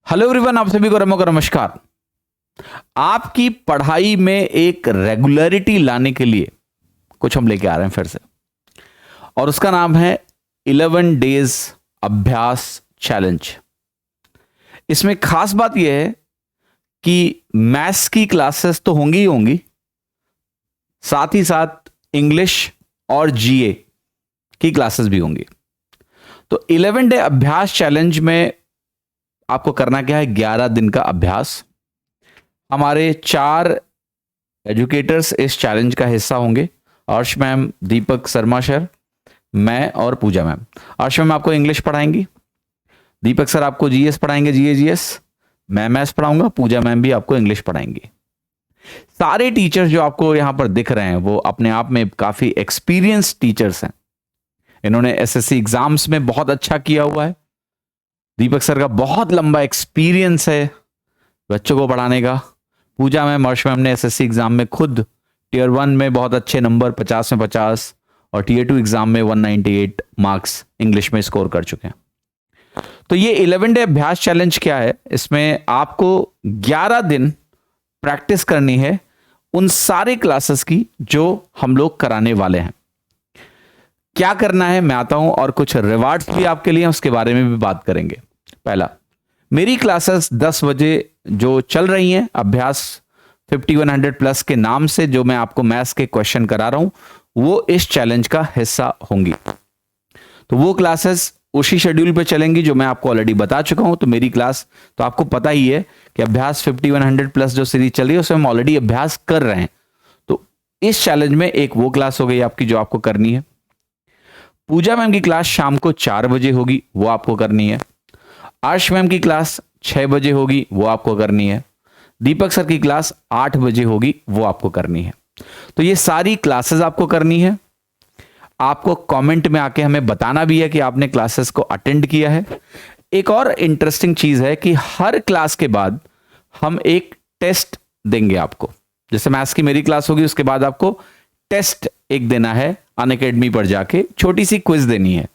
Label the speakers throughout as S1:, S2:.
S1: Hello everyone, आप सभी को रमो का नमस्कार। आपकी पढ़ाई में एक रेगुलरिटी लाने के लिए कुछ हम लेके आ रहे हैं फिर से, और उसका नाम है 11 डेज अभ्यास चैलेंज। इसमें खास बात यह है कि मैथ्स की क्लासेस तो होंगी ही होंगी, साथ ही साथ इंग्लिश और जीए की क्लासेस भी होंगी। तो 11 डे अभ्यास चैलेंज में आपको करना क्या है, 11 दिन का अभ्यास। हमारे 4 एजुकेटर्स इस चैलेंज का हिस्सा होंगे, अर्श मैम, दीपक शर्मा सर, मैं और पूजा मैम। अर्श मैम आपको इंग्लिश पढ़ाएंगी, दीपक सर आपको जीएस पढ़ाएंगे, जीएस, मैं मैथ्स पढ़ाऊंगा, पूजा मैम भी आपको इंग्लिश पढ़ाएंगी। सारे टीचर्स जो आपको यहां पर दिख रहे हैं वो अपने आप में काफी एक्सपीरियंस टीचर्स हैं। इन्होंने एसएससी एग्जाम्स में बहुत अच्छा किया हुआ है। दीपक सर का बहुत लंबा एक्सपीरियंस है बच्चों को पढ़ाने का। पूजा मैम, अर्श मैम ने एसएससी एग्जाम में खुद टीयर 1 में बहुत अच्छे नंबर 50 में 50 और टीयर 2 एग्जाम में 198 मार्क्स इंग्लिश में स्कोर कर चुके हैं। तो ये 11 डे अभ्यास चैलेंज क्या है, इसमें आपको 11 दिन प्रैक्टिस करनी है उन सारे क्लासेस की जो हम लोग कराने वाले हैं। क्या करना है मैं आता हूं, और कुछ रिवार्ड्स भी आपके लिए, उसके बारे में भी बात करेंगे। पहला, मेरी क्लासेस 10 बजे जो चल रही हैं, अभ्यास 5100 प्लस के नाम से जो मैं आपको मैथ्स के क्वेश्चन करा रहा हूं, वो इस चैलेंज का हिस्सा होंगी। तो वो क्लासेस उसी शेड्यूल पे चलेंगी जो मैं आपको ऑलरेडी बता चुका हूं। तो मेरी क्लास तो आपको पता ही है कि अभ्यास 5100 प्लस जो सीरीज चल रही है उसमें हम ऑलरेडी अभ्यास कर रहे हैं। तो इस चैलेंज में एक वो क्लास हो गई आपकी जो आपको करनी है। पूजा मैम की क्लास शाम को 4 बजे होगी, वो आपको करनी है। अर्श मैम की क्लास 6 बजे होगी, वो आपको करनी है। दीपक सर की क्लास 8 बजे होगी, वो आपको करनी है। तो ये सारी क्लासेस आपको करनी है। आपको कमेंट में आके हमें बताना भी है कि आपने क्लासेस को अटेंड किया है। एक और इंटरेस्टिंग चीज है कि हर क्लास के बाद हम एक टेस्ट देंगे आपको। जैसे मैथ्स की मेरी क्लास होगी, उसके बाद आपको टेस्ट एक देना है, अनअकैडमी पर जाके छोटी सी क्विज देनी है,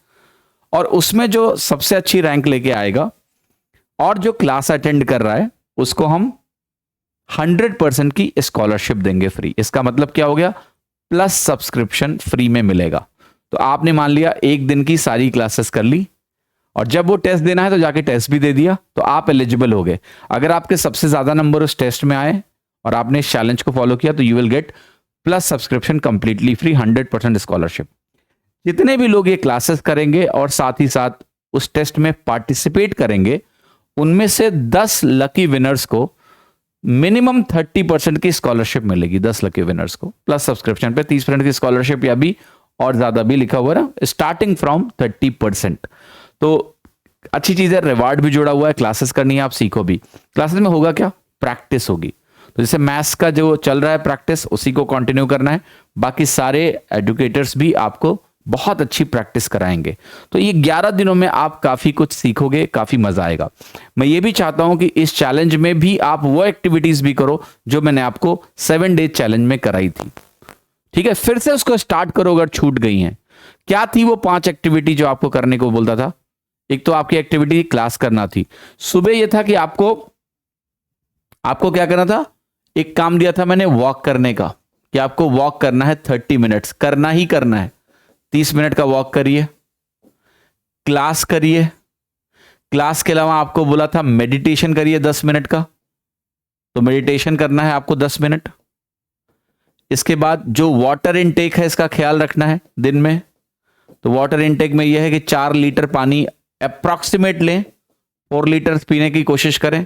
S1: और उसमें जो सबसे अच्छी रैंक लेके आएगा और जो क्लास अटेंड कर रहा है उसको हम 100% की स्कॉलरशिप देंगे फ्री। इसका मतलब क्या हो गया, प्लस सब्सक्रिप्शन फ्री में मिलेगा। तो आपने मान लिया एक दिन की सारी क्लासेस कर ली, और जब वो टेस्ट देना है तो जाके टेस्ट भी दे दिया, तो आप एलिजिबल हो गए। अगर आपके सबसे ज्यादा नंबर उस टेस्ट में आए और आपने इस चैलेंज को फॉलो किया तो you will get plus subscription completely free, 100% scholarship. जितने भी लोग ये क्लासेस करेंगे और साथ ही साथ उस टेस्ट में पार्टिसिपेट करेंगे, उनमें से 10 लकी विनर्स को मिनिमम 30% की स्कॉलरशिप मिलेगी। 10 लकी विनर्स को प्लस सब्सक्रिप्शन पे 30% की स्कॉलरशिप, या भी और ज्यादा भी लिखा हुआ है ना, स्टार्टिंग फ्रॉम 30%। तो अच्छी चीज है, रिवार्ड भी जुड़ा हुआ है, क्लासेस करनी है, आप सीखो भी। क्लासेस में होगा क्या, प्रैक्टिस होगी। तो जैसे मैथ्स का जो चल रहा है प्रैक्टिस, उसी को कंटिन्यू करना है। बाकी सारे एजुकेटर्स भी आपको बहुत अच्छी प्रैक्टिस कराएंगे। तो ये 11 दिनों में आप काफी कुछ सीखोगे, काफी मजा आएगा। मैं ये भी चाहता हूं कि इस चैलेंज में भी आप वो एक्टिविटीज भी करो जो मैंने आपको 7 डे चैलेंज में कराई थी। ठीक है, फिर से उसको स्टार्ट करो अगर छूट गई हैं। क्या थी वो 5 एक्टिविटी जो आपको करने को बोलता था? एक तो आपकी एक्टिविटी क्लास करना थी। सुबह यह था कि आपको क्या करना था, एक काम दिया था मैंने वॉक करने का, कि आपको वॉक करना है 30 मिनट्स, करना ही करना है। 30 मिनट का वॉक करिए, क्लास करिए। क्लास के अलावा आपको बोला था मेडिटेशन करिए 10 मिनट का, तो मेडिटेशन करना है आपको 10 मिनट। इसके बाद जो वाटर इनटेक है इसका ख्याल रखना है दिन में। तो वाटर इनटेक में यह है कि 4 लीटर पानी अप्रॉक्सीमेट लें, 4 लीटर पीने की कोशिश करें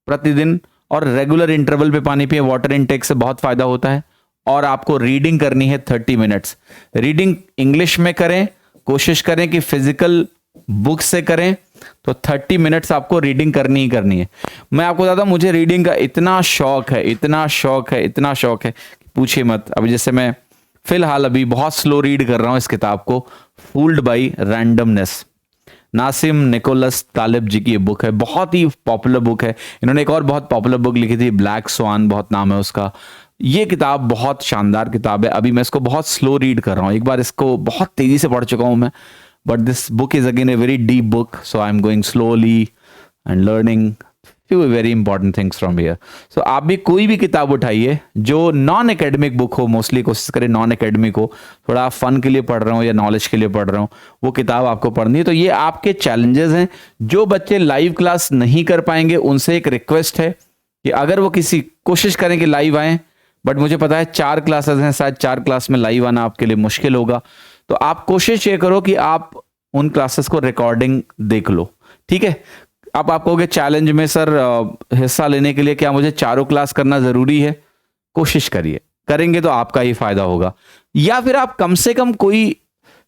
S1: प्रतिदिन, और रेगुलर इंटरवल पे पानी पिए। वाटर इनटेक से बहुत फायदा होता है। और आपको रीडिंग करनी है 30 मिनट्स। रीडिंग इंग्लिश में करें, कोशिश करें कि फिजिकल बुक से करें। तो 30 मिनट्स आपको रीडिंग करनी ही करनी है। मैं आपको बताता हूं, मुझे रीडिंग का इतना शौक है, इतना शौक है, पूछिए मत। अभी जैसे मैं फिलहाल अभी बहुत स्लो रीड कर रहा हूं इस किताब को, fooled by randomness. Nasim Nicholas तालिब जी की ये बुक है, बहुत ही पॉपुलर बुक है। इन्होंने एक और बहुत पॉपुलर बुक लिखी थी, ब्लैक स्वान बहुत नाम है उसका। ये किताब बहुत शानदार किताब है। अभी मैं इसको बहुत स्लो रीड कर रहा हूं, एक बार इसको बहुत तेजी से पढ़ चुका हूं मैं, but this book is again a very deep book, so I am going slowly and learning few very important things from here. So आप भी कोई भी किताब उठाइए जो नॉन एकेडमिक बुक हो, मोस्टली कोशिश करें नॉन एकेडमिक हो, थोड़ा आप फन के लिए पढ़ रहे हो या नॉलेज के लिए पढ़ रहे हो, वो किताब आपको पढ़नी है। तो ये आपके चैलेंजेस हैं। जो बच्चे लाइव क्लास नहीं कर पाएंगे उनसे एक रिक्वेस्ट है कि अगर वो किसी कोशिश करें कि लाइव आए, बट मुझे पता है 4 क्लासेस हैं, शायद 4 क्लास में लाइव आना आपके लिए मुश्किल होगा, तो आप कोशिश ये करो कि आप उन क्लासेस को रिकॉर्डिंग देख लो, ठीक है। अब आप कहोगे चैलेंज में सर हिस्सा लेने के लिए क्या मुझे 4 क्लास करना जरूरी है? कोशिश करिए, करेंगे तो आपका ही फायदा होगा। या फिर आप कम से कम कोई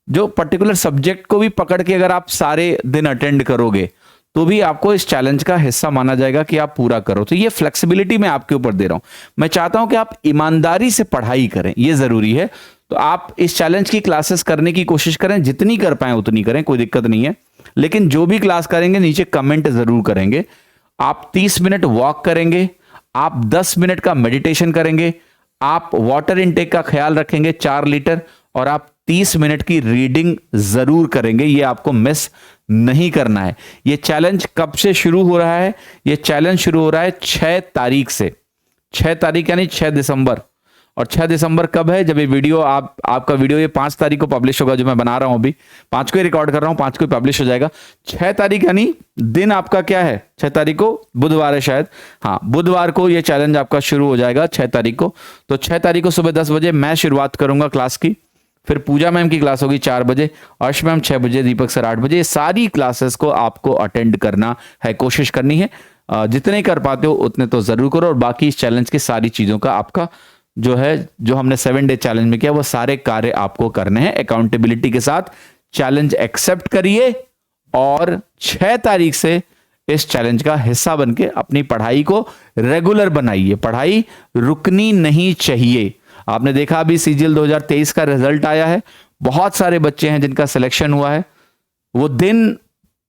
S1: जो पर्टिकुलर सब्जेक्ट को भी पकड़ के अगर आप सारे दिन अटेंड करोगे तो भी आपको इस चैलेंज का हिस्सा माना जाएगा कि आप पूरा करो। तो ये फ्लेक्सिबिलिटी मैं आपके ऊपर दे रहा हूं। मैं चाहता हूं कि आप ईमानदारी से पढ़ाई करें, ये जरूरी है। तो आप इस चैलेंज की क्लासेस करने की कोशिश करें, जितनी कर पाए उतनी करें, कोई दिक्कत नहीं है। लेकिन जो भी क्लास करेंगे नीचे कमेंट जरूर करेंगे। आप 30 मिनट वॉक करेंगे, आप 10 मिनट का मेडिटेशन करेंगे, आप वाटर इनटेक का ख्याल रखेंगे 4 लीटर, और आप 30 मिनट की रीडिंग जरूर करेंगे। ये आपको मिस नहीं करना है। ये चैलेंज कब से शुरू हो रहा है? ये चैलेंज शुरू हो रहा है 6 तारीख से। 6 तारीख यानी 6 दिसंबर। और 6 दिसंबर कब है? जब ये वीडियो आपका वीडियो ये 5 तारीख को पब्लिश होगा, जो मैं बना रहा हूं अभी 5 को ही रिकॉर्ड कर रहा हूं, 5 को ही पब्लिश हो जाएगा। 6 तारीख यानी दिन आपका क्या है? 6 तारीख को बुधवार है शायद, हाँ बुधवार को ये चैलेंज आपका शुरू हो जाएगा 6 तारीख को। तो 6 तारीख को सुबह 10 बजे मैं शुरुआत करूंगा क्लास की, फिर पूजा मैम की क्लास होगी 4 बजे, अर्श मैम 6 बजे, दीपक सर 8 बजे। ये सारी क्लासेस को आपको अटेंड करना है, कोशिश करनी है। जितने कर पाते हो उतने तो जरूर करो, और बाकी इस चैलेंज की सारी चीजों का आपका जो है, जो हमने 7 डे चैलेंज में किया, वो सारे कार्य आपको करने हैं अकाउंटेबिलिटी के साथ। चैलेंज एक्सेप्ट करिए और 6 तारीख से इस चैलेंज का हिस्सा बनके अपनी पढ़ाई को रेगुलर बनाइए। पढ़ाई रुकनी नहीं चाहिए। आपने देखा अभी सीजीएल 2023 का रिजल्ट आया है, बहुत सारे बच्चे हैं जिनका सिलेक्शन हुआ है। वो दिन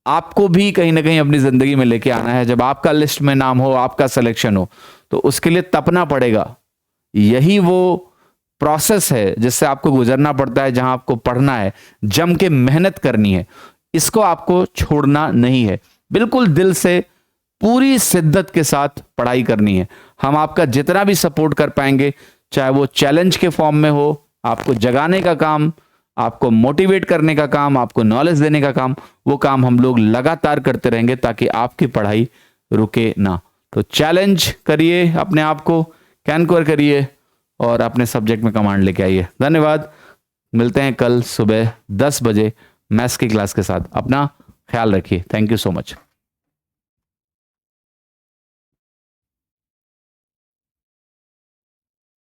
S1: आपको भी कहीं ना कहीं अपनी जिंदगी में लेके आना है। जब आपका लिस्ट में नाम हो, आपका सिलेक्शन हो, तो उसके लिए तपना पड़ेगा। यही वो प्रोसेस है जिससे आपको गुजरना पड़ता है, जहां आपको पढ़ना है, जम के मेहनत करनी है। इसको आपको छोड़ना नहीं है, बिल्कुल दिल से पूरी शिद्दत के साथ पढ़ाई करनी है। हम आपका जितना भी सपोर्ट कर पाएंगे, चाहे वो चैलेंज के फॉर्म में हो, आपको जगाने का काम, आपको मोटिवेट करने का काम, आपको नॉलेज देने का काम, वो काम हम लोग लगातार करते रहेंगे ताकि आपकी पढ़ाई रुके ना। तो चैलेंज करिए, अपने आप को कैनकोर करिए और अपने सब्जेक्ट में कमांड लेके आइए। धन्यवाद। मिलते हैं कल सुबह 10 बजे मैथ्स की क्लास के साथ। अपना ख्याल रखिए। Thank you so much.